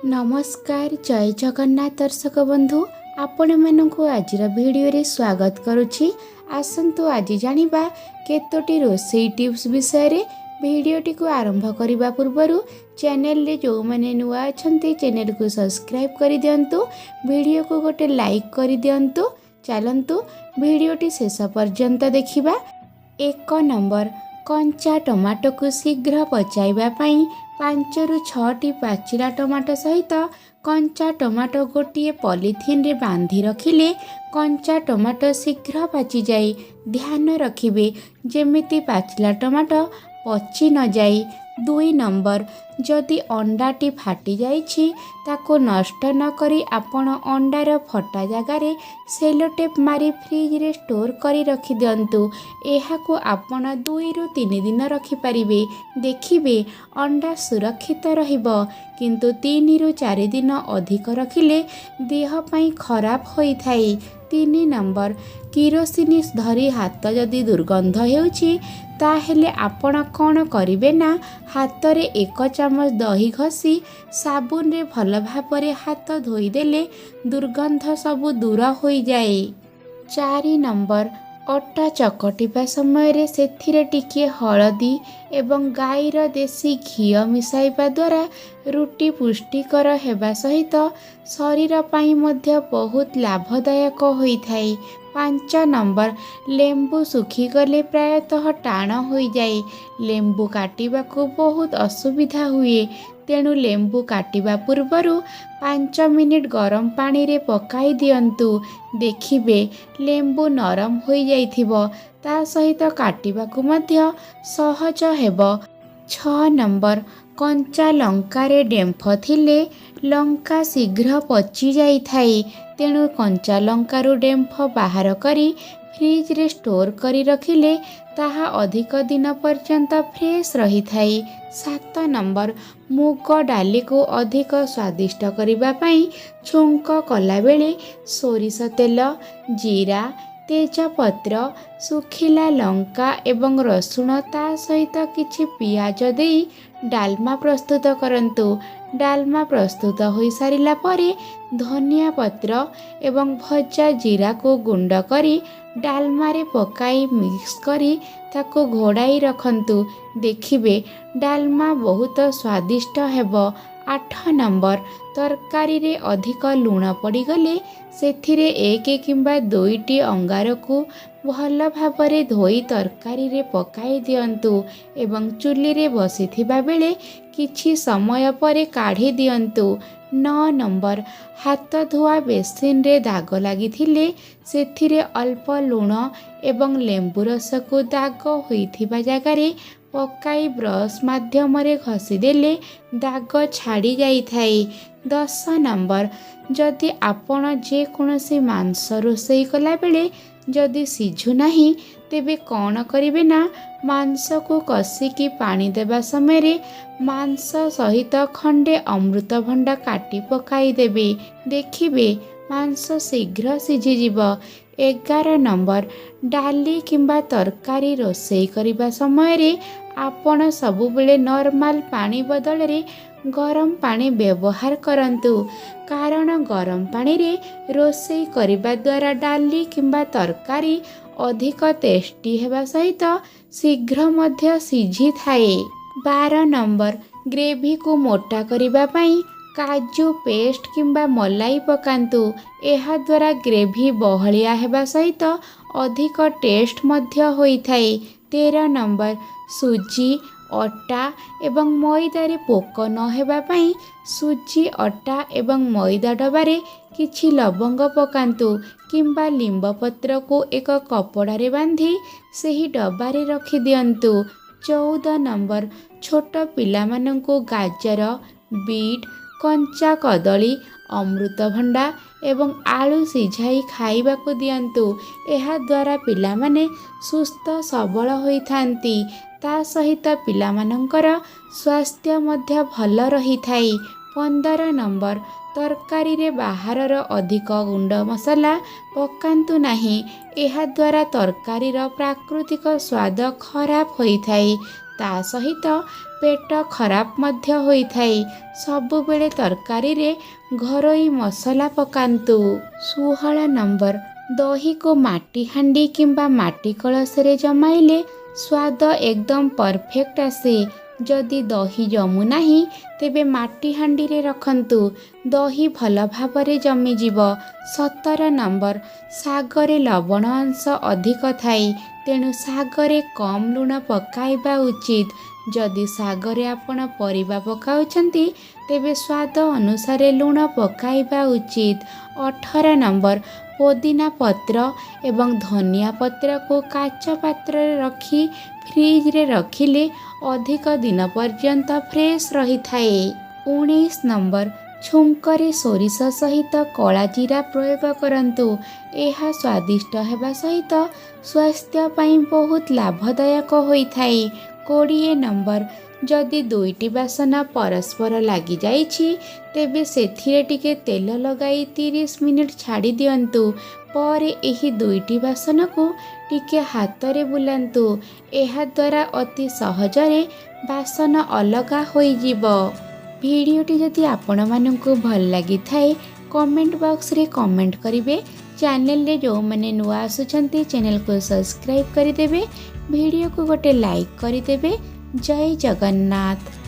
नमस्कार जय जगन्नाथ दर्शक बंधु आपण मानू आज भिडियो स्वागत करुछि। आसंतु आज जानिबा केतोटी रोसई टिप्स विषय रे। भिडियोटी को आरंभ करने पूर्व चैनल रे जो मैंने नुआ अच्छा चैनल को सब्सक्राइब कर दिंतु, वीडियो को गोटे लाइक कर दिंतु। चलंतु भिडियोटी शेष पर्यंत देखिबा। 1 नंबर कंचा टमाटो को शीघ्र पचाइबा पई 5 ରୁ 6ଟି पाचिला टमाटो सहित कंचा टमाटो गोटे पॉलिथिन रे बांधी रखिले कंचा टमाटो शीघ्र पाची जाए। ध्यान रखिबे जेमिति पाचिला टमाटो पची न जाए। 2 नंबर जदि अंडाटी फाटी जाइछि ताको नष्ट न करी आपण अंडार फटा जगार सेलो टेप मारी फ्रिज रे स्टोर करी रखि दियंतु। एहाको आपण 2 ରୁ 3 दिन रखि परिबे। देखिबे अंडा सुरक्षित रहिबो, किंतु 3 ରୁ 4 दिन अधिक रखिले देह पई खराब होई थाई। 3 नंबर किरोसिन धरी हाथ जदि दुर्गंध हेउछि ताहेले आपण कौन करिवे ना हाथ रे 1 चामच दही घसी साबुन रे भल भाबरे हाथ धोईदेले दुर्गंध सबु दूर होई जाए। 4 नंबर अटा चकटिबा समय रे सेथिरे टिके हळदी एवं गाईर देसी घी मिसाइबा द्वारा रुटी पुष्टिकर हेबा सहित शरीर पाई मध्य बहुत लाभदायक होई थाई। 5 नंबर लेंबू सुखी गले प्रायतः टाण हो जाए। लेंबू काटिबा को बहुत असुविधा हुए, तेणु लेंबू काटिबा पूर्वरु 5 मिनिट गरम पानी रे पकाई दियंतु। देखिबे लेंबू नरम हो जाइथिबो, ता सहित काटिबा को मध्य सहज हेबो। 6 नंबर कंचा लंका रे डेंफ थिले लंका शीघ्र पची जाई थाई, तेणु कंचा लंकारु डेंफ बाहर करी फ्रिज रे स्टोर करी रखिले ताहा अधिक दिन पर्यंत फ्रेश रही थाई। 7 नंबर मुग डाली को अधिक स्वादिष्ट करिबा पई छुंक कला बेले सोरिष तेल, जीरा, तेजपत्र, सुखिला लंका एवं रसुण ता सहित किछि पियाज देई डालमा प्रस्तुत करंतु। डालमा प्रस्तुत हो सारिला परे धनिया पत्र एवं भजा जीरा को गुंड करी डालमा रे पकाई मिक्स करी ताको घोड़ाई रखंतु। देखिबे डालमा बहुत स्वादिष्ट हेबो। 8 नंबर तरकारी रे अधिक लूण पड़ीगले सेथिरे 1 किंबा 2टी अंगार को भल भाबरे धोई तरकारी रे पकाई दियंतु एवं चुली रे बसिथिबा बेले किछि समय परे काढ़ी दियंतु। 9 नंबर हाथ धोआ बेसिन रे दाग लागिथिले सेथिरे अल्प लूण एवं लेंबू रस को दाग होइथिबा जगारे पकाई ब्रश माध्यम रे घसी देले दाग छाड़ी जाई थाई। 10 नंबर जदि आपण जे कोनोसी मांस रोसई कला बेले जदि सिझु नाही तेबे कौन करिवे ना मांस को कसिकी पानी देबा समय रे मांस सहित खंडे अमृतभंडा काटी पकाई देबे। देखिबे मांस शीघ्र सिझी जीव। 11 नंबर डाली किंबा तरकारी रोसई करिबा समय रे आपण सबुबेले नॉर्मल पानी बदल रे गरम पानी व्यवहार करंतु, कारण गरम पानी रे रोसई करिबा द्वारा डाली किंबा तरकारी अधिक टेस्टी हेबा सहित शीघ्र मध्य सिझी थाए। 12 नंबर ग्रेवी को मोटा करिबा पई काजू पेस्ट किंबा मलाई पकांतु। एहा द्वारा ग्रेवी बहलिया हेबा सहित अधिक टेस्ट मध्य होई थाए। 13 नंबर सुजी अटा एवं मैदा रे पोक न हेबा पई सुजी अटा एवं मैदा डबारे किछि लवंग पकांतु किंबा लिंब पत्र को एक कपड़ा रे बांधी सही डबारे रखि दियंतु। 14 नंबर छोट पिला मानंको गाजर, बीट, कंचा कदली, अमृतभंडा एवं आलू सिझाई खाइबा को दियंतु। एहा द्वारा पिला माने सुस्थ सबल होई थांती, ता सहित पिला मानंकर स्वास्थ्य मध्य भल रही थाई। 15 नंबर तरकारी रे बाहरर अधिक गुंड मसला पकांतु नाही, एहा द्वारा तरकारी रो प्राकृतिक स्वाद खराब होई थाई। ता सहित पेट खराब मध्य होइथाए। सबुबेले तरकारी रे घरोई मसला पकांतु। 16 नंबर, दही को माटी हांडी किंबा माटी कलश रे जमाइले स्वाद एकदम परफेक्ट आसे। जदि दही जमु नाही तेबे माटी हांडी रे रखंतु, दही भल भाबरे जमी जीव। 17 नंबर, सागरे लवण अंश अधिक थाई, तेणु सागरे कम लुण पकाइबा उचित। जदि सागरे आपण परिबा पकाउछंती तेबे स्वाद अनुसारे लुण पकाइबा उचित। 18 नंबर, पुदीना पत्र एवं धनिया पत्र को काच पात्र रे रखी फ्रिज रे रखिले अधिक दिन पर्यंत फ्रेश रही थाए। 19 नंबर, छुंकरे सोरिष सहित कला जीरा प्रयोग करंतु। यह स्वादिष्ट हेबा सहित स्वास्थ्य पई बहुत लाभदायक होइथाए। 20 नंबर, जदि दुईटी बासन परस्पर लागि जाइछि तेबे सेथिरे टिके तेल लगाई 30 मिनिट छाड़ी दियंतु। पर एही दुईटी बासन को टिके हाथ रे बुलांतु। एहा द्वारा अति सहजरे बासन अलगा होई जीवो। भिडियोटी जदि आपण माननकु भल लागि थाए कमेंट बॉक्स रे कमेंट करिवे। चैनल रे जो माने नुआ आसुछंती चैनल को सब्सक्राइब करिदेबे। भिडियो को गोटे लाइक करिदेबे। जय जगन्नाथ।